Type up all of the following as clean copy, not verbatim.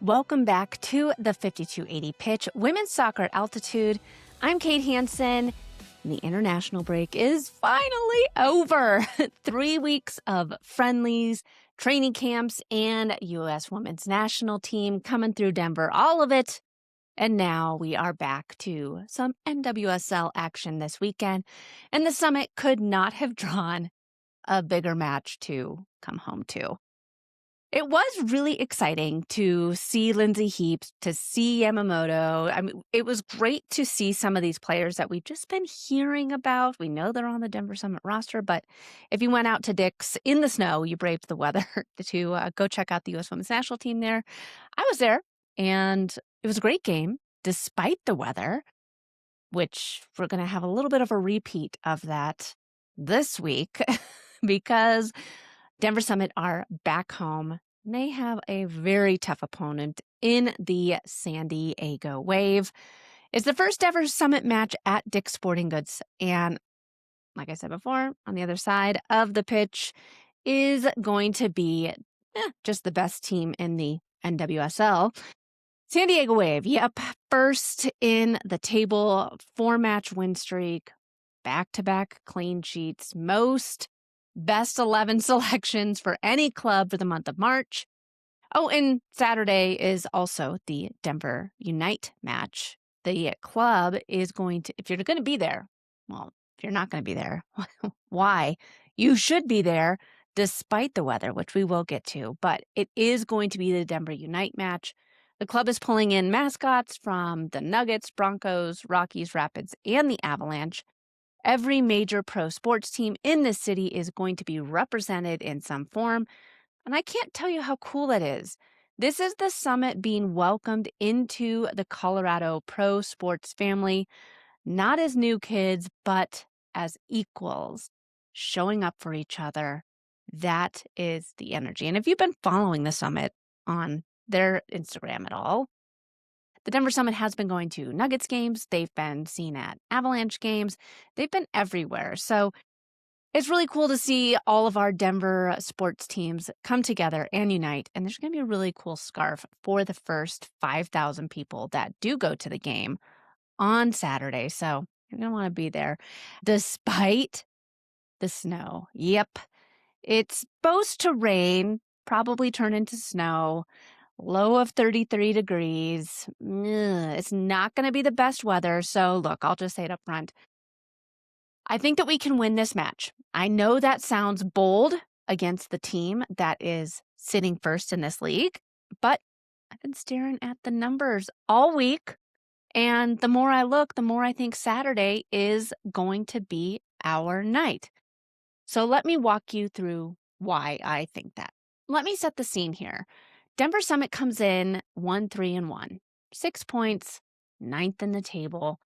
Welcome back to the 5280 Pitch Women's Soccer Altitude. I'm Kate Hansen. The international break is finally over. 3 weeks of friendlies, training camps, and U.S. women's national team coming through Denver, all of it. And now we are back to some NWSL action this weekend, and the Summit could not have drawn a bigger match to come home to. It was really exciting to see Lindsay Heaps, to see Yamamoto. I mean, it was great to see some of these players that we've just been hearing about. We know they're on the Denver Summit roster, but if you went out to Dick's in the snow, you braved the weather to go check out the U.S. Women's National Team there. I was there, and it was a great game despite the weather, which we're going to have a little bit of a repeat of that this week because Denver Summit are back home. They have a very tough opponent in the San Diego Wave. It's the first ever Summit match at Dick's Sporting Goods. And like I said before, on the other side of the pitch is going to be just the best team in the NWSL. San Diego Wave, yep, first in the table, 4-match win streak, back-to-back clean sheets, most best 11 selections for any club for the month of March. Oh, and Saturday is also the Denver Unite match. The club is going to, if you're going to be there, well, if you're not going to be there, why? You should be there despite the weather, which we will get to, but it is going to be the Denver Unite match. The club is pulling in mascots from the Nuggets, Broncos, Rockies, Rapids, and the Avalanche. Every major pro sports team in this city is going to be represented in some form, and I can't tell you how cool that is. This is the Summit being welcomed into the Colorado pro sports family, not as new kids, but as equals, showing up for each other. That is the energy. And if you've been following the Summit on their Instagram at all, the Denver Summit has been going to Nuggets games. They've been seen at Avalanche games. They've been everywhere. So it's really cool to see all of our Denver sports teams come together and unite. And there's going to be a really cool scarf for the first 5,000 people that do go to the game on Saturday. So you're going to want to be there despite the snow. Yep. It's supposed to rain, probably turn into snow. Low of 33 degrees. It's not going to be the best weather. So look, I'll just say it up front. I think that we can win this match. I know that sounds bold against the team that is sitting first in this league, but I've been staring at the numbers all week. And the more I look, the more I think Saturday is going to be our night. So let me walk you through why I think that. Let me set the scene here. Denver Summit comes in 1-3-1, 6 points, 9th in the table.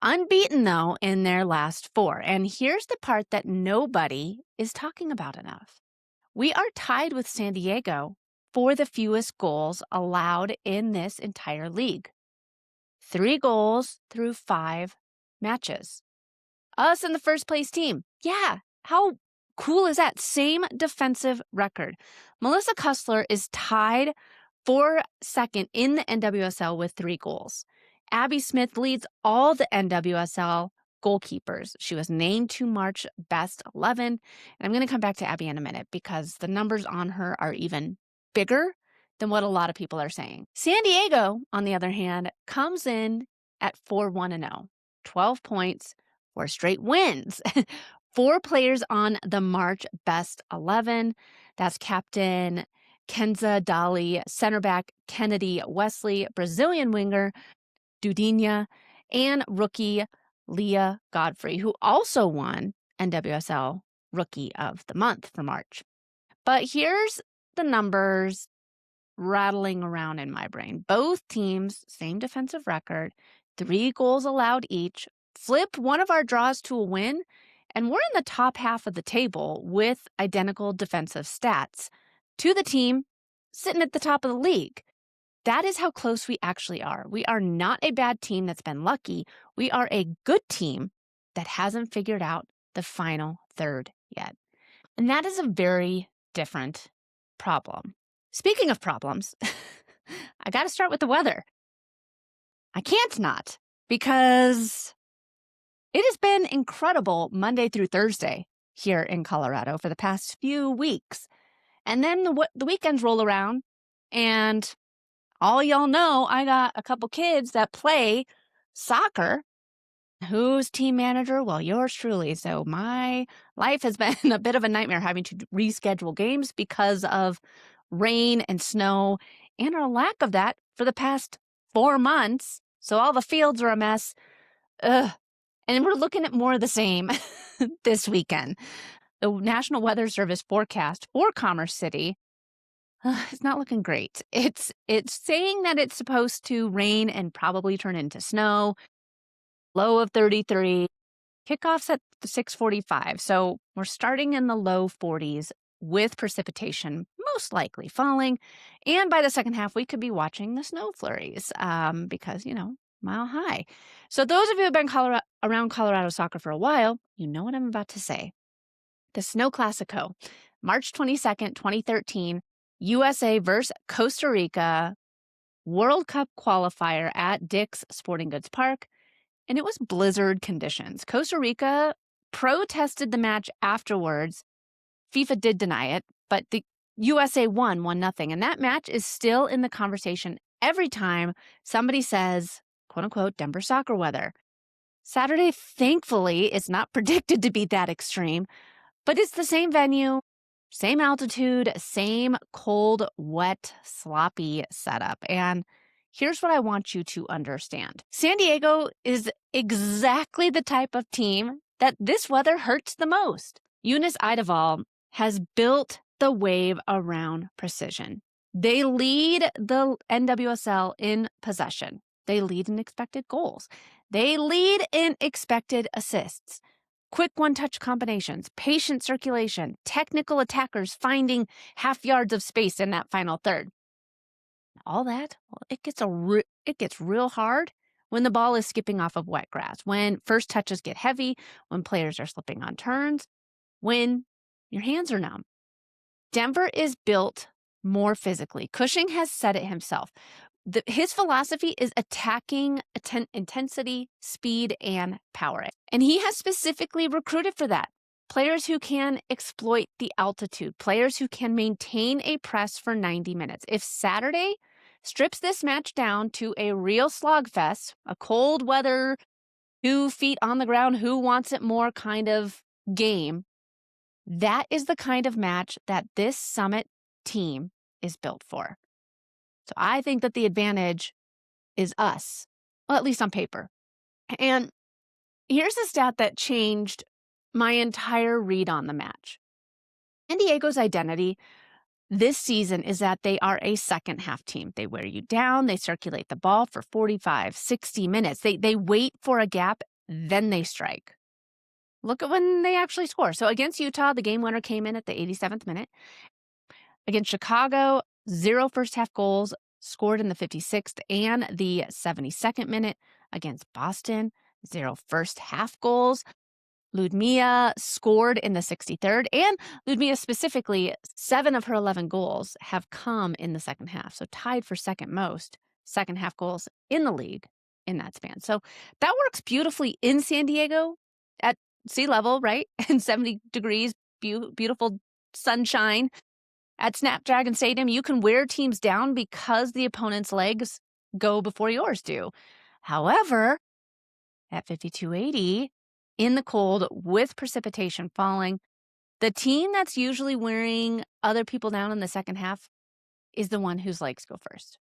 Unbeaten, though, in their last 4. And here's the part that nobody is talking about enough. We are tied with San Diego for the fewest goals allowed in this entire league. 3 goals through 5 matches. Us in the first place team. Yeah, how cool is that? Same defensive record. Melissa Kussler is tied for second in the NWSL with 3 goals. Abby Smith leads all the NWSL goalkeepers. She was named to March Best 11. And I'm going to come back to Abby in a minute because the numbers on her are even bigger than what a lot of people are saying. San Diego, on the other hand, comes in at 4-1-0, 12 points, 4 straight wins. 4 players on the March Best 11. That's captain Kenzo Dali, center back Kennedy Wesley, Brazilian winger Dudinha, and rookie Lia Godfrey, who also won NWSL Rookie of the Month for March. But here's the numbers rattling around in my brain. Both teams, same defensive record, 3 goals allowed each, flip one of our draws to a win, and we're in the top half of the table with identical defensive stats to the team sitting at the top of the league. That is how close we actually are. We are not a bad team that's been lucky. We are a good team that hasn't figured out the final third yet. And that is a very different problem. Speaking of problems, I got to start with the weather. I can't not, because it has been incredible Monday through Thursday here in Colorado for the past few weeks. And then the weekends roll around, and all y'all know I got a couple kids that play soccer. Who's team manager? Well, yours truly. So my life has been a bit of a nightmare having to reschedule games because of rain and snow and our lack of that for the past 4 months. So all the fields are a mess. Ugh. And we're looking at more of the same this weekend. The National Weather Service forecast for Commerce City, it's not looking great. It's saying that it's supposed to rain and probably turn into snow. Low of 33. Kickoff's at 6:45. So we're starting in the low 40s with precipitation most likely falling. And by the second half, we could be watching the snow flurries because, mile high. So those of you who have been around Colorado soccer for a while, you know what I'm about to say. The Snow Classico, March 22nd, 2013, USA versus Costa Rica, World Cup qualifier at Dick's Sporting Goods Park. And it was blizzard conditions. Costa Rica protested the match afterwards. FIFA did deny it, but the USA won 1-0. And that match is still in the conversation every time somebody says, quote unquote, Denver soccer weather. Saturday, thankfully, is not predicted to be that extreme, but it's the same venue, same altitude, same cold, wet, sloppy setup. And here's what I want you to understand. San Diego is exactly the type of team that this weather hurts the most. Eunice Idaval has built the wave around precision. They lead the NWSL in possession. They lead in expected goals. They lead in expected assists. Quick one-touch combinations, patient circulation, technical attackers finding half yards of space in that final third. All that, well, it gets real hard when the ball is skipping off of wet grass, when first touches get heavy, when players are slipping on turns, when your hands are numb. Denver is built more physically. Cushing has said it himself. His philosophy is attacking intensity, speed, and power. And he has specifically recruited for that. Players who can exploit the altitude, players who can maintain a press for 90 minutes. If Saturday strips this match down to a real slogfest, a cold weather, 2 feet on the ground, who wants it more kind of game, that is the kind of match that this Summit team is built for. So I think that the advantage is us, well, at least on paper. And here's a stat that changed my entire read on the match. San Diego's identity this season is that they are a second half team. They wear you down. They circulate the ball for 45, 60 minutes. They wait for a gap, then they strike. Look at when they actually score. So against Utah, the game winner came in at the 87th minute. Against Chicago, 0 first half goals, scored in the 56th and the 72nd minute. Against Boston, 0 first half goals. Ludmilla scored in the 63rd, and Ludmilla specifically, 7 of her 11 goals have come in the second half. So tied for second most second half goals in the league in that span. So that works beautifully in San Diego at sea level, right? And 70 degrees, beautiful sunshine. At Snapdragon Stadium, you can wear teams down because the opponent's legs go before yours do. However, at 5280, in the cold with precipitation falling, the team that's usually wearing other people down in the second half is the one whose legs go first.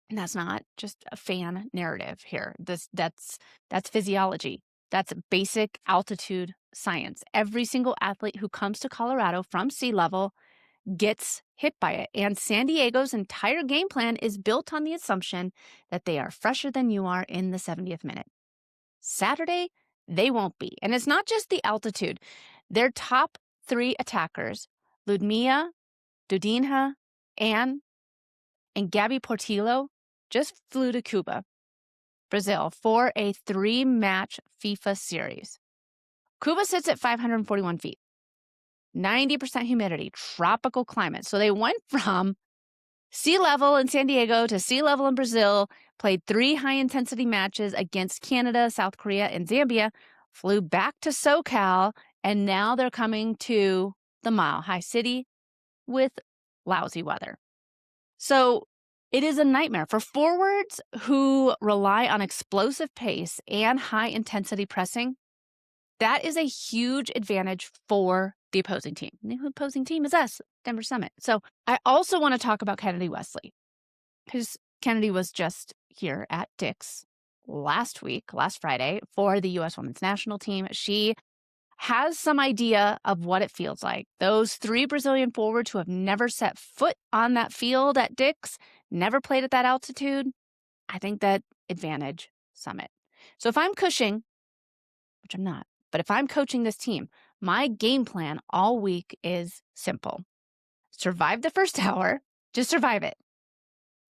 And that's not just a fan narrative here. That's physiology. That's basic altitude science. Every single athlete who comes to Colorado from sea level gets hit by it. And San Diego's entire game plan is built on the assumption that they are fresher than you are in the 70th minute. Saturday, they won't be. And it's not just the altitude. Their top 3 attackers, Ludmilla, Dudinha, and Gabby Portillo, just flew to Cuiabá, Brazil, for a 3-match FIFA series. Cuiabá sits at 541 feet. 90% humidity, tropical climate. So they went from Sea level in San Diego to sea level in Brazil, played 3 high-intensity matches against Canada, South Korea, and Zambia, flew back to SoCal, and now they're coming to the Mile High City with lousy weather. So it is a nightmare for forwards who rely on explosive pace and high-intensity pressing. That is a huge advantage for the opposing team. The opposing team is us, Denver Summit. So I also want to talk about Kennedy Wesley, because Kennedy was just here at Dick's last Friday, for the U.S. Women's National Team. She has some idea of what it feels like. Those 3 Brazilian forwards who have never set foot on that field at Dick's, never played at that altitude. I think that advantage Summit. So if I'm Cushing, which I'm not, but if I'm coaching this team, my game plan all week is simple. Survive the first hour. Just survive it.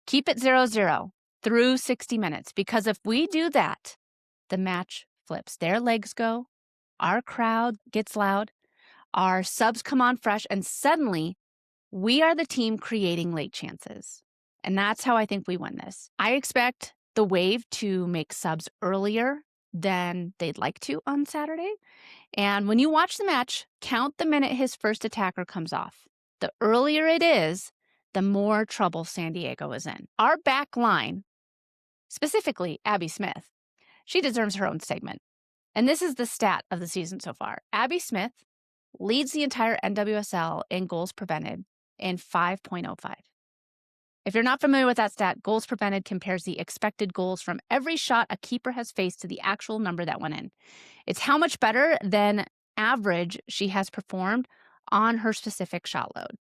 Keep it 0-0 through 60 minutes, because if we do that, the match flips. Their legs go, our crowd gets loud, our subs come on fresh, and suddenly we are the team creating late chances. And that's how I think we win this. I expect the Wave to make subs earlier than they'd like to on Saturday. And when you watch the match, count the minute his first attacker comes off. The earlier it is, the more trouble San Diego is in. Our back line, specifically Abby Smith, she deserves her own segment. And this is the stat of the season so far. Abby Smith leads the entire NWSL in goals prevented in 5.05. If you're not familiar with that stat, goals prevented compares the expected goals from every shot a keeper has faced to the actual number that went in. It's how much better than average she has performed on her specific shot load.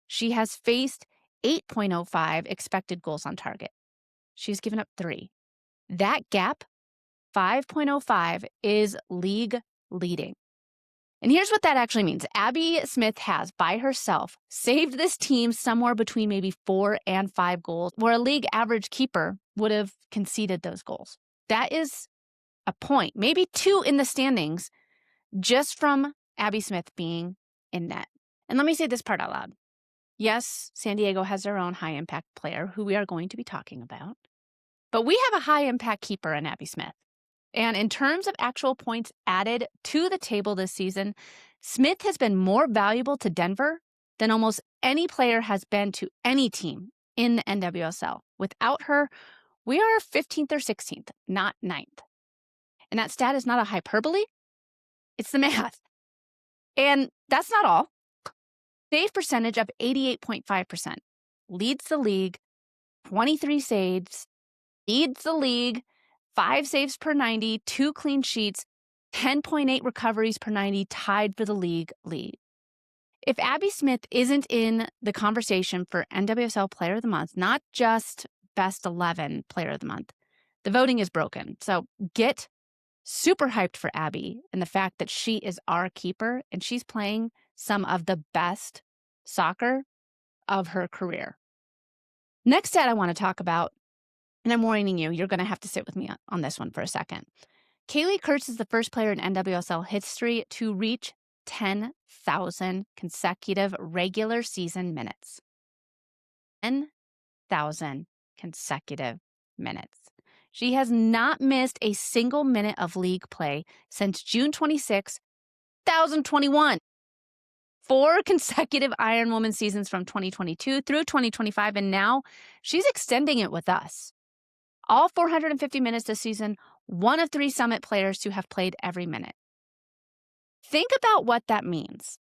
She has faced 8.05 expected goals on target. She's given up 3. That gap, 5.05, is league leading. And here's what that actually means. Abby Smith has, by herself, saved this team somewhere between maybe 4 and 5 goals, where a league average keeper would have conceded those goals. That is a point, maybe 2 in the standings, just from Abby Smith being in net. And let me say this part out loud. Yes, San Diego has their own high-impact player who we are going to be talking about, but we have a high-impact keeper in Abby Smith. And in terms of actual points added to the table this season, Smith has been more valuable to Denver than almost any player has been to any team in the NWSL. Without her, we are 15th or 16th, not 9th. And that stat is not a hyperbole. It's the math. And that's not all. Save percentage of 88.5%. Leads the league, 23 saves, leads the league, 5 saves per 90, 2 clean sheets, 10.8 recoveries per 90, tied for the league lead. If Abby Smith isn't in the conversation for NWSL Player of the Month, not just Best 11 Player of the Month, the voting is broken. So get super hyped for Abby and the fact that she is our keeper and she's playing some of the best soccer of her career. Next stat I want to talk about, and I'm warning you, you're going to have to sit with me on this one for a second. Kaleigh Kurtz is the first player in NWSL history to reach 10,000 consecutive regular season minutes. 10,000 consecutive minutes. She has not missed a single minute of league play since June 26, 2021. 4 consecutive Iron Woman seasons from 2022 through 2025, and now she's extending it with us. All 450 minutes this season, one of 3 Summit players to have played every minute. Think about what that means.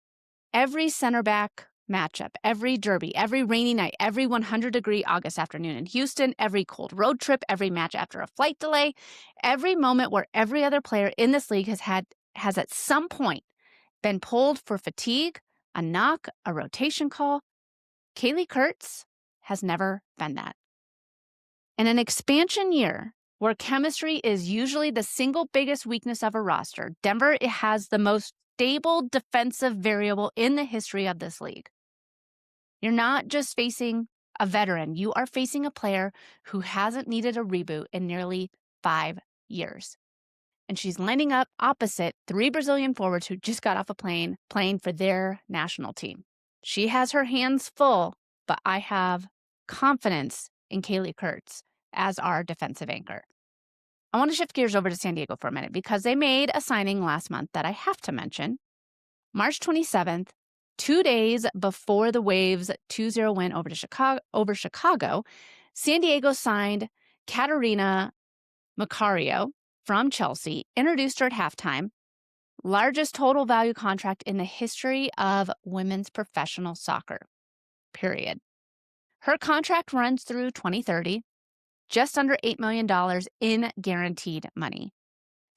Every center back matchup, every derby, every rainy night, every 100-degree August afternoon in Houston, every cold road trip, every match after a flight delay, every moment where every other player in this league has at some point been pulled for fatigue, a knock, a rotation call. Kaleigh Kurtz has never been that. In an expansion year where chemistry is usually the single biggest weakness of a roster, Denver has the most stable defensive variable in the history of this league. You're not just facing a veteran. You are facing a player who hasn't needed a reboot in nearly 5 years. And she's lining up opposite 3 Brazilian forwards who just got off a plane playing for their national team. She has her hands full, but I have confidence in Kaleigh Kurtz as our defensive anchor. I want to shift gears over to San Diego for a minute because they made a signing last month that I have to mention. March 27th, 2 days before the Waves' 2-0 win over Chicago, San Diego signed Catarina Macario from Chelsea, introduced her at halftime. Largest total value contract in the history of women's professional soccer, period. Her contract runs through 2030, just under $8 million in guaranteed money.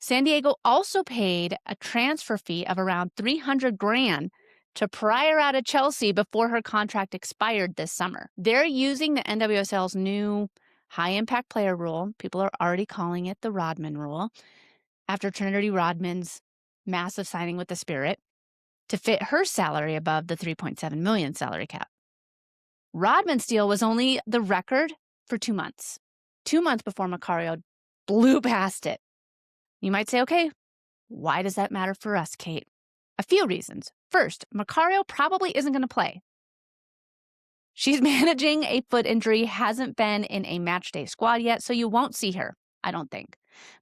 San Diego also paid a transfer fee of around $300,000 to pry her out of Chelsea before her contract expired this summer. They're using the NWSL's new high-impact player rule. People are already calling it the Rodman rule, after Trinity Rodman's massive signing with the Spirit, to fit her salary above the $3.7 million salary cap. Rodman's deal was only the record for 2 months. 2 months before Macario blew past it. You might say, okay, why does that matter for us, Kate? A few reasons. First, Macario probably isn't going to play. She's managing a foot injury, hasn't been in a matchday squad yet, so you won't see her, I don't think.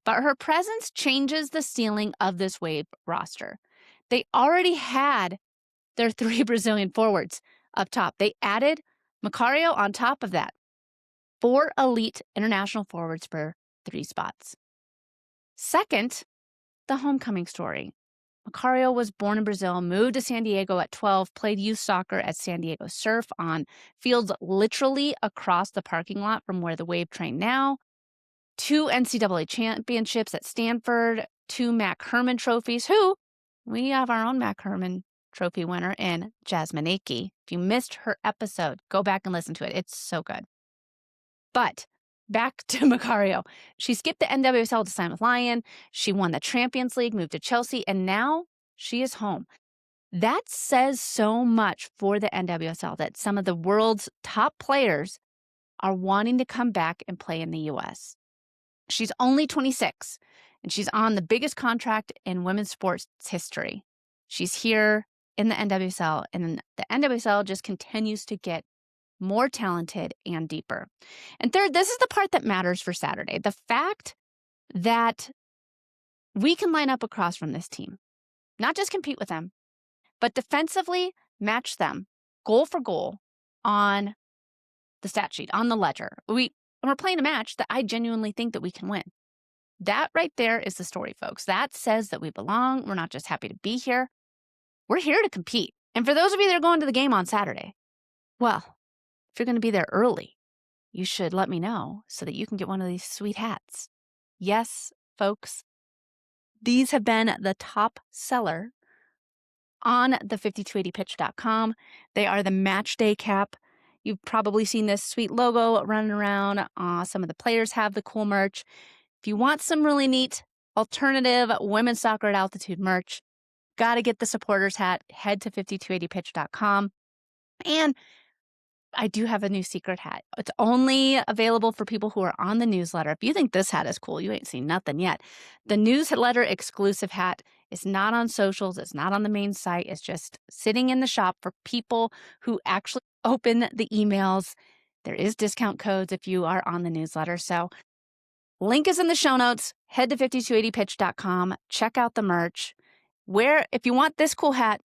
But her presence changes the ceiling of this Wave roster. They already had their 3 Brazilian forwards up top. They added Macario on top of that. 4 elite international forwards for 3 spots. Second, the homecoming story. Macario was born in Brazil, moved to San Diego at 12, played youth soccer at San Diego Surf on fields literally across the parking lot from where the Wave train now, 2 NCAA championships at Stanford, 2 Mac Herman trophies, we have our own Mac Herman trophy winner in Jasmine Akey. If you missed her episode, go back and listen to it. It's so good. But back to Macario. She skipped the NWSL to sign with Lyon. She won the Champions League, moved to Chelsea, and now she is home. That says so much for the NWSL that some of the world's top players are wanting to come back and play in the U.S. She's only 26, and she's on the biggest contract in women's sports history. She's here in the NWSL, and the NWSL just continues to get more talented and deeper. And third, this is the part that matters for Saturday. The fact that we can line up across from this team, not just compete with them, but defensively match them goal for goal on the stat sheet, on the ledger. We're playing a match that I genuinely think that we can win. That right there is the story, folks. That says that we belong. We're not just happy to be here. We're here to compete. And for those of you that are going to the game on Saturday, well, if you're going to be there early, you should let me know so that you can get one of these sweet hats. Yes, folks, these have been the top seller on the 5280pitch.com. They are the match day cap. You've probably seen this sweet logo running around. Some of the players have the cool merch. If you want some really neat alternative women's soccer at altitude merch, got to get the supporters hat. Head to 5280pitch.com. And I do have a new secret hat. It's only available for people who are on the newsletter. If you think this hat is cool, you ain't seen nothing yet. The newsletter exclusive hat is not on socials. It's not on the main site. It's just sitting in the shop for people who actually open the emails. There is discount codes if you are on the newsletter. So link is in the show notes. Head to 5280pitch.com. Check out the merch. If you want this cool hat,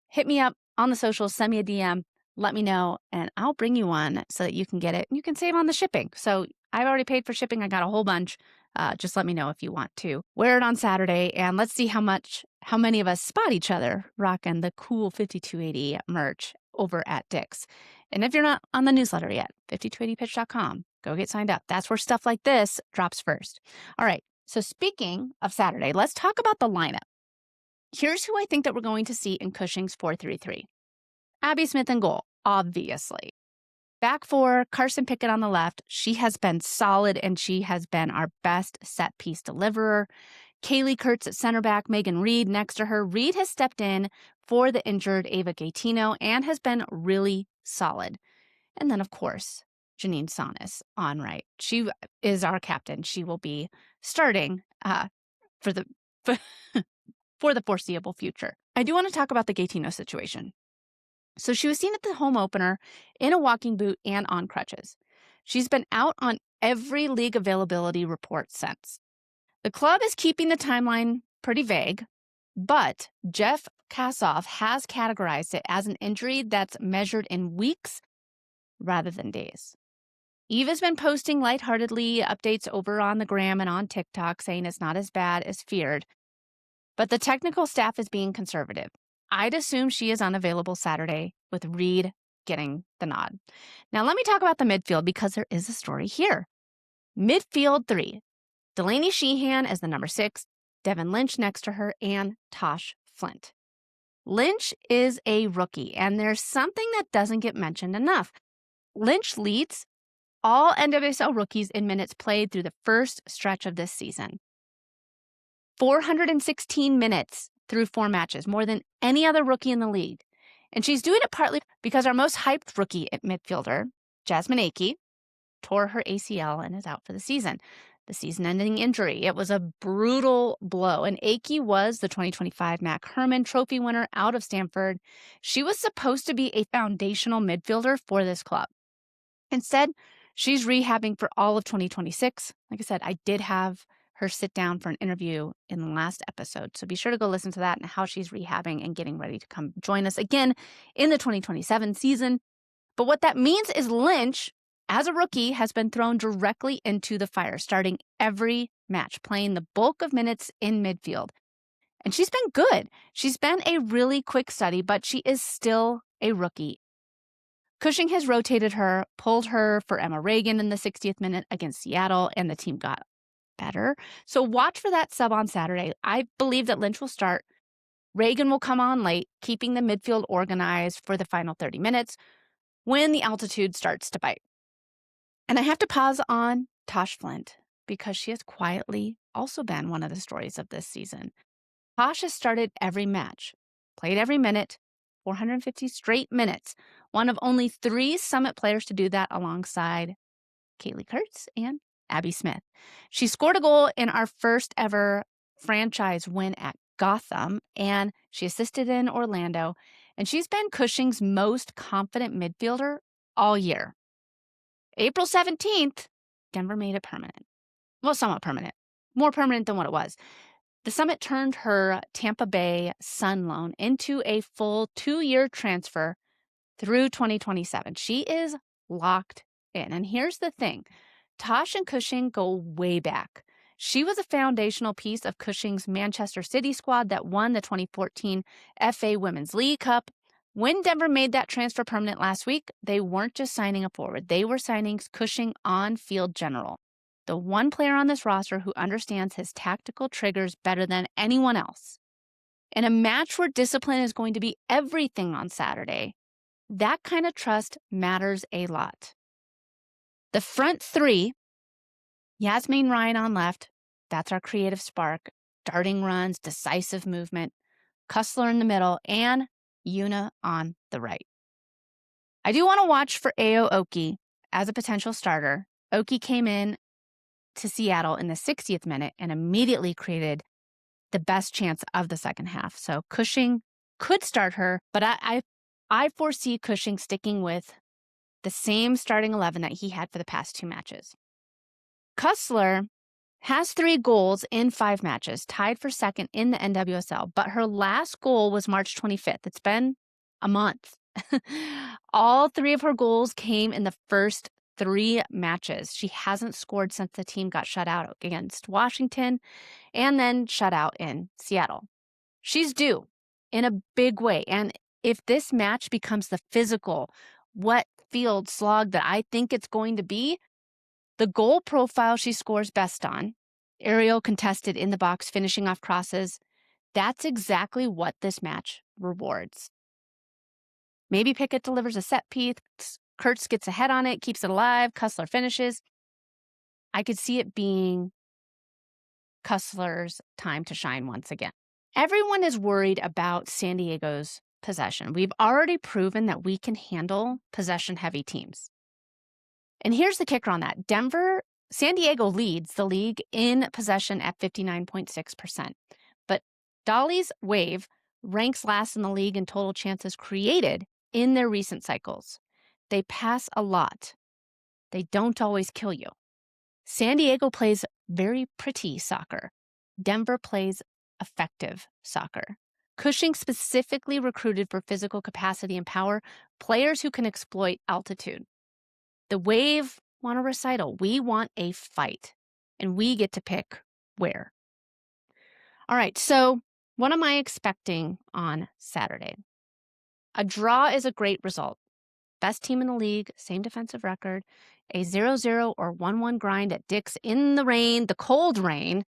hit me up on the socials. Send me a DM. Let me know, and I'll bring you one so that you can get it. You can save on the shipping. So I've already paid for shipping. I got a whole bunch. Just let me know if you want to wear it on Saturday, and let's see how many of us spot each other rocking the cool 5280 merch over at Dick's. And if you're not on the newsletter yet, 5280pitch.com, go get signed up. That's where stuff like this drops first. All right, so speaking of Saturday, let's talk about the lineup. Here's who I think that we're going to see in Cushing's 4-3-3. Abby Smith in goal, obviously. Back 4, Carson Pickett on the left. She has been solid, and she has been our best set-piece deliverer. Kaleigh Kurtz at center back, Megan Reed next to her. Reed has stepped in for the injured Ava Gaetino and has been really solid. And then, of course, Janine Sonis on right. She is our captain. She will be starting for the for the foreseeable future. I do want to talk about the Gaetino situation. So she was seen at the home opener in a walking boot and on crutches. She's been out on every league availability report since. The club is keeping the timeline pretty vague, but Jeff Kassoff has categorized it as an injury that's measured in weeks rather than days. Eva's been posting lightheartedly updates over on the gram and on TikTok saying it's not as bad as feared, but the technical staff is being conservative. I'd assume she is unavailable Saturday, with Reed getting the nod. Now let me talk about the midfield because there is a story here. Midfield 3. Delaney Sheehan as the number 6, Devin Lynch next to her, and Tash Flint. Lynch is a rookie, and there's something that doesn't get mentioned enough. Lynch leads all NWSL rookies in minutes played through the first stretch of this season. 416 minutes through 4 matches, more than any other rookie in the league. And she's doing it partly because our most hyped rookie at midfielder, Jasmine Akey, tore her ACL and is out for the season. The season-ending injury. It was a brutal blow, and Akey was the 2025 Mac Hermann Trophy winner out of Stanford. She was supposed to be a foundational midfielder for this club. Instead, she's rehabbing for all of 2026. Like I said, I did have her sit down for an interview in the last episode, so be sure to go listen to that and how she's rehabbing and getting ready to come join us again in the 2027 season. But what that means is Lynch, as a rookie, has been thrown directly into the fire, starting every match, playing the bulk of minutes in midfield. And she's been good. She's been a really quick study, but she is still a rookie. Cushing has rotated her, pulled her for Emma Reagan in the 60th minute against Seattle, and the team got better. So watch for that sub on Saturday. I believe that Lynch will start. Reagan will come on late, keeping the midfield organized for the final 30 minutes when the altitude starts to bite. And I have to pause on Tash Flint because she has quietly also been one of the stories of this season. Tash has started every match, played every minute, 450 straight minutes, one of only 3 Summit players to do that alongside Kaleigh Kurtz and Abby Smith. She scored a goal in our first ever franchise win at Gotham, and she assisted in Orlando, and she's been Cushing's most confident midfielder all year. April 17th, Denver made it permanent. Well, somewhat permanent. More permanent than what it was. The Summit turned her Tampa Bay Sun loan into a full 2-year transfer through 2027. She is locked in. And here's the thing. Tash and Cushing go way back. She was a foundational piece of Cushing's Manchester City squad that won the 2014 FA Women's League Cup. When Denver made that transfer permanent last week, they weren't just signing a forward. They were signing Cushing on-field general, the one player on this roster who understands his tactical triggers better than anyone else. In a match where discipline is going to be everything on Saturday, that kind of trust matters a lot. The front 3, Yasmin Ryan on left, that's our creative spark, darting runs, decisive movement, Kussler in the middle, and Una on the right. I do want to watch for Ao Oki as a potential starter. Oki came in to Seattle in the 60th minute and immediately created the best chance of the second half. So Cushing could start her, but I foresee Cushing sticking with the same starting 11 that he had for the past 2 matches. Kussler has 3 goals in 5 matches, tied for second in the NWSL, but her last goal was March 25th. It's been a month. All 3 of her goals came in the first 3 matches. She hasn't scored since the team got shut out against Washington and then shut out in Seattle. She's due in a big way. And if this match becomes the physical, wet field slog that I think it's going to be, the goal profile she scores best on, aerial contested in the box, finishing off crosses, that's exactly what this match rewards. Maybe Pickett delivers a set piece, Kurtz gets ahead on it, keeps it alive, Kussler finishes. I could see it being Kussler's time to shine once again. Everyone is worried about San Diego's possession. We've already proven that we can handle possession-heavy teams. And here's the kicker on that. San Diego leads the league in possession at 59.6%. But Dali's Wave ranks last in the league in total chances created in their recent cycles. They pass a lot. They don't always kill you. San Diego plays very pretty soccer. Denver plays effective soccer. Cushing specifically recruited for physical capacity and power, players who can exploit altitude. The Wave want a recital. We want a fight, and we get to pick where. All right, so what am I expecting on Saturday? A draw is a great result. Best team in the league, same defensive record, a 0-0 or 1-1 grind at Dick's in the rain, the cold rain,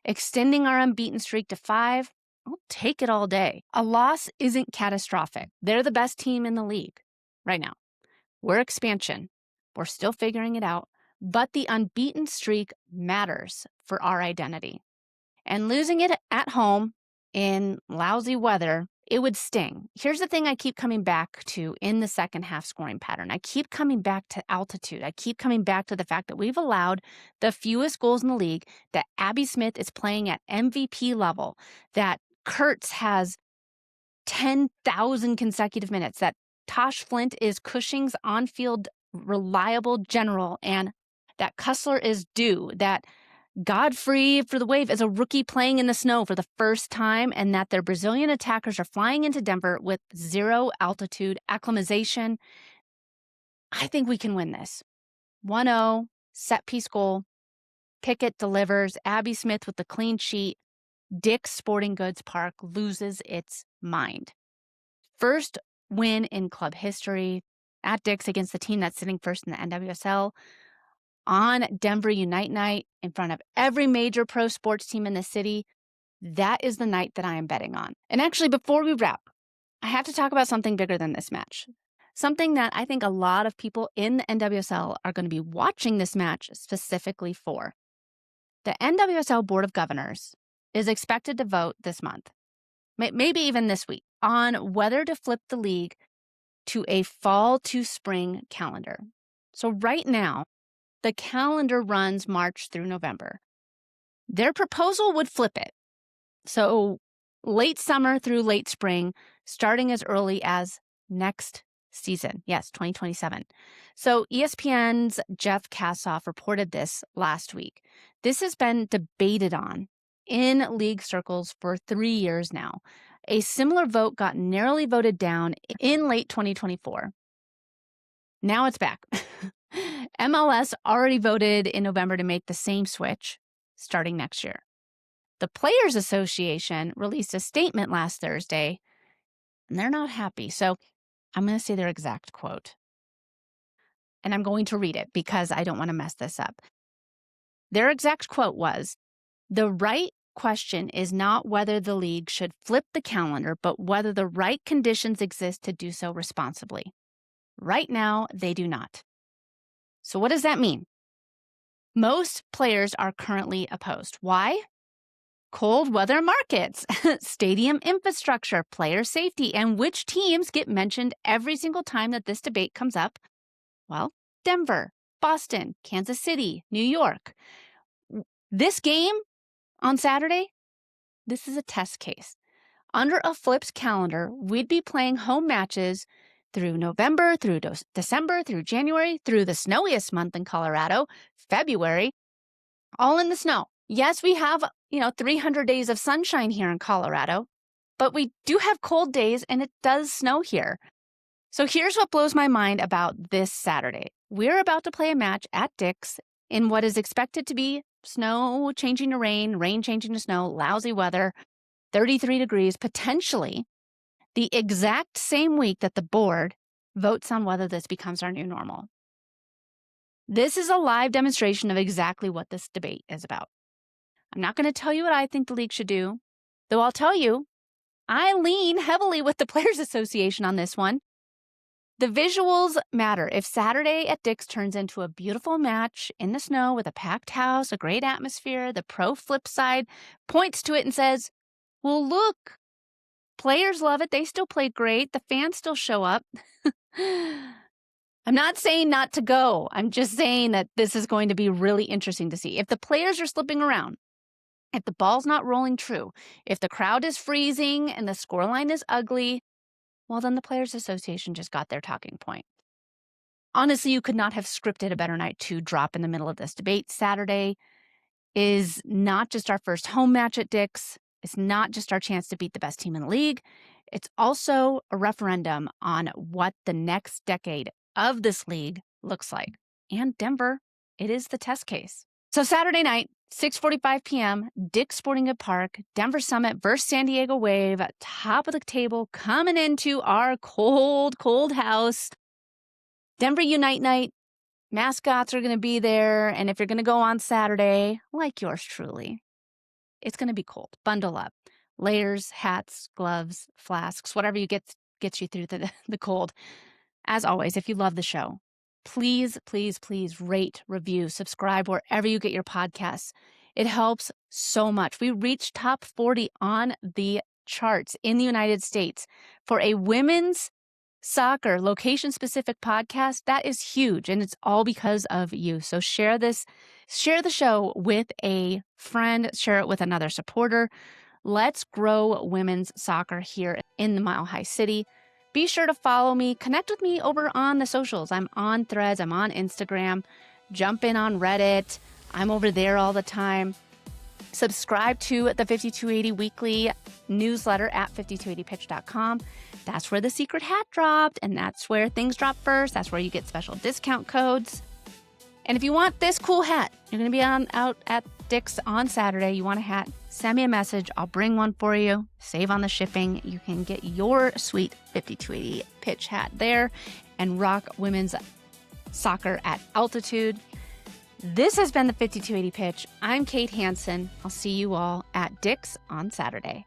extending our unbeaten streak to 5. I'll take it all day. A loss isn't catastrophic. They're the best team in the league right now. We're expansion. We're still figuring it out, but the unbeaten streak matters for our identity. And losing it at home in lousy weather, it would sting. Here's the thing I keep coming back to in the second half scoring pattern. I keep coming back to altitude. I keep coming back to the fact that we've allowed the fewest goals in the league, that Abby Smith is playing at MVP level, that Kurtz has 10,000 consecutive minutes, that Tash Flint is Cushing's on-field reliable general, and that Kussler is due, that Godfrey for the Wave is a rookie playing in the snow for the first time, and that their Brazilian attackers are flying into Denver with 0 altitude acclimatization. I think we can win this. 1-0, set-piece goal. Pickett delivers. Abby Smith with the clean sheet. Dick's Sporting Goods Park loses its mind. First win in club history at Dick's against the team that's sitting first in the NWSL. On Denver Unite Night in front of every major pro sports team in the city. That is the night that I am betting on. And actually, before we wrap, I have to talk about something bigger than this match. Something that I think a lot of people in the NWSL are going to be watching this match specifically for. The NWSL Board of Governors is expected to vote this month, maybe even this week, on whether to flip the league to a fall to spring calendar. So right now, the calendar runs March through November. Their proposal would flip it. So late summer through late spring, starting as early as next season. Yes, 2027. So ESPN's Jeff Kassoff reported this last week. This has been debated on in league circles for 3 years now. A similar vote got narrowly voted down in late 2024. Now it's back. MLS already voted in November to make the same switch starting next year. The Players Association released a statement last Thursday, and they're not happy. So I'm going to say their exact quote. And I'm going to read it because I don't want to mess this up. Their exact quote was, "The right question is not whether the league should flip the calendar, but whether the right conditions exist to do so responsibly. Right now, they do not." So what does that mean? Most players are currently opposed. Why? Cold weather markets, stadium infrastructure, player safety, and which teams get mentioned every single time that this debate comes up? Well, Denver, Boston, Kansas City, New York. This game on Saturday, this is a test case. Under a flipped calendar, we'd be playing home matches through November, through December, through January, through the snowiest month in Colorado, February, all in the snow. Yes, we have, 300 days of sunshine here in Colorado, but we do have cold days and it does snow here. So here's what blows my mind about this Saturday. We're about to play a match at Dick's in what is expected to be snow changing to rain, rain changing to snow, lousy weather, 33 degrees, potentially the exact same week that the board votes on whether this becomes our new normal. This is a live demonstration of exactly what this debate is about. I'm not going to tell you what I think the league should do, though I'll tell you, I lean heavily with the Players Association on this one. The visuals matter. If Saturday at Dick's turns into a beautiful match in the snow with a packed house, a great atmosphere, the pro flip side points to it and says, well, look, players love it. They still played great. The fans still show up. I'm not saying not to go. I'm just saying that this is going to be really interesting to see. If the players are slipping around, if the ball's not rolling true, if the crowd is freezing and the scoreline is ugly, well, then the Players Association just got their talking point. Honestly, you could not have scripted a better night to drop in the middle of this debate. Saturday is not just our first home match at Dick's. It's not just our chance to beat the best team in the league. It's also a referendum on what the next decade of this league looks like. And Denver, it is the test case. So Saturday night, 6:45 p.m., Dick's Sporting Goods Park, Denver Summit versus San Diego Wave, top of the table, coming into our cold, cold house. Denver Unite Night. Mascots are going to be there. And if you're going to go on Saturday, like yours truly, it's going to be cold. Bundle up. Layers, hats, gloves, flasks, whatever you gets you through the cold. As always, if you love the show, please, please, please rate, review, subscribe wherever you get your podcasts. It helps so much. We reached top 40 on the charts in the United States for a women's soccer location-specific podcast. That is huge, and it's all because of you. So share the show with a friend, share it with another supporter. Let's grow women's soccer here in the Mile High City. Be sure to follow me, connect with me over on the socials. I'm on Threads, I'm on Instagram, jump in on Reddit. I'm over there all the time. Subscribe to the 5280 weekly newsletter at 5280pitch.com. That's where the secret hat dropped, and that's where things drop first. That's where you get special discount codes. And if you want this cool hat, you're going to be out at Dick's on Saturday, you want a hat, send me a message. I'll bring one for you. Save on the shipping. You can get your sweet 5280 pitch hat there and rock women's soccer at altitude. This has been the 5280 Pitch. I'm Kate Hansen. I'll see you all at Dick's on Saturday.